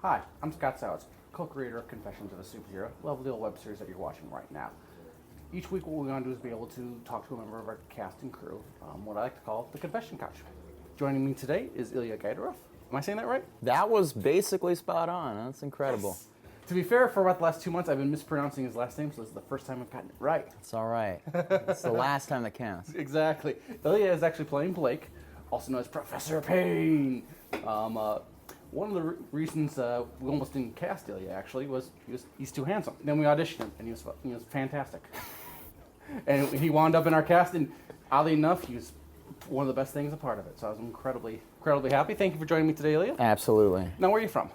Hi, I'm Scott Sawitz, co-creator of Confessions of a Superhero, lovely little web series that you're watching right now. Each week what we're going to do is be able to talk to a member of our cast and crew, what I like to call the Confession Couch. Joining me today is Ilya Gaidarov. Am I saying that right? That was basically spot on. That's incredible. Yes. To be fair, for about the last 2 months I've been mispronouncing his last name, so this is the first time I've gotten it right. It's all right. It's the last time that counts. Exactly. Ilya is actually playing Blake, also known as Professor Payne. One of the reasons we almost didn't cast Ilya actually was he's too handsome. Then we auditioned him, and he was fantastic. And he wound up in our cast, and oddly enough, he was one of the best things a part of it. So I was incredibly happy. Thank you for joining me today, Ilya. Absolutely. Now, where are you from?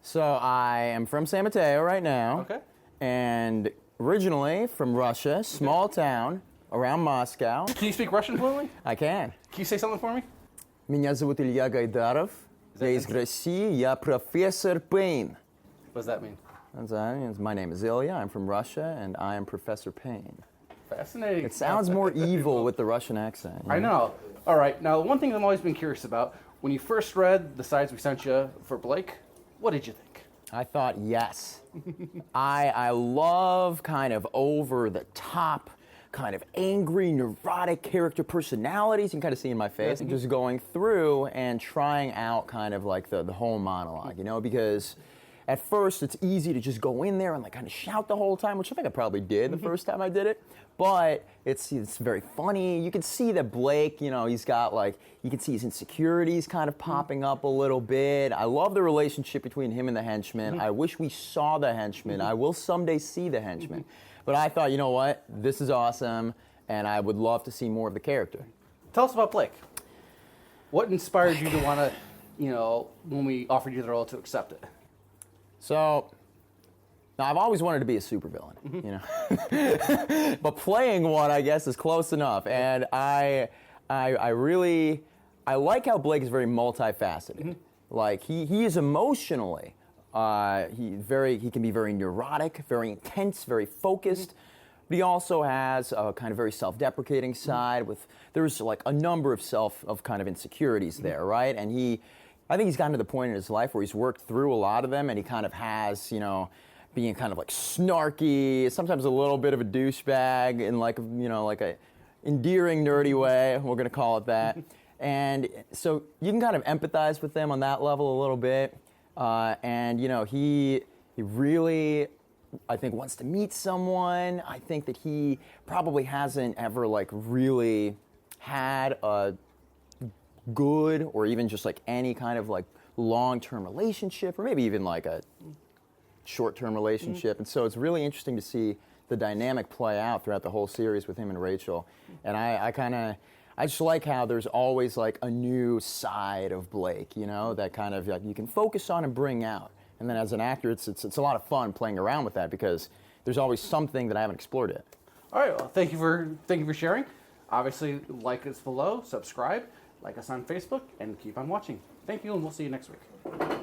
So I am from San Mateo right now. Okay. And originally from Russia, small town around Moscow. Can you speak Russian fluently? I can. Can you say something for me? Меня зовут Ilya Gaidarov. Я из России. Я профессор Payne. What does that mean? My name is Ilya. I'm from Russia, and I am Professor Payne. Fascinating. It sounds more evil with the Russian accent. I know. All right. Now, one thing I've always been curious about, when you first read the sides we sent you for Blake, what did you think? I thought, yes. I love kind of over the top, kind of angry, neurotic character personalities. You can kind of see in my face. And just going through and trying out kind of like the whole monologue, because at first it's easy to just go in there and like kind of shout the whole time, which I think I probably did the first time I did it. But it's very funny. You can see that Blake, he's got like, you can see his insecurities kind of popping up a little bit. I love the relationship between him and the henchman. I wish we saw the henchman. I will someday see the henchman. But I thought, you know what? This is awesome, and I would love to see more of the character. Tell us about Blake. What inspired you to want to, when we offered you the role, to accept it? So, now I've always wanted to be a supervillain, but playing one, I guess, is close enough. And I like how Blake is very multifaceted. Like he is emotionally, he can be very neurotic, very intense, very focused. But he also has a kind of very self-deprecating side. There's like a number of kind of insecurities there, right? And I think he's gotten to the point in his life where he's worked through a lot of them, and he kind of has, being kind of like snarky, sometimes a little bit of a douchebag in like a endearing, nerdy way. We're going to call it that. And so you can kind of empathize with them on that level a little bit. And he really, I think, wants to meet someone. I think that he probably hasn't ever like really had a good or even just like any kind of like long-term relationship, or maybe even like a short-term relationship. And so it's really interesting to see the dynamic play out throughout the whole series with him and Rachel. And I just like how there's always like a new side of Blake, that kind of like you can focus on and bring out. And then as an actor, it's a lot of fun playing around with that because there's always something that I haven't explored yet. All right. Well, thank you for sharing. Obviously, like us below, subscribe, like us on Facebook, and keep on watching. Thank you, and we'll see you next week.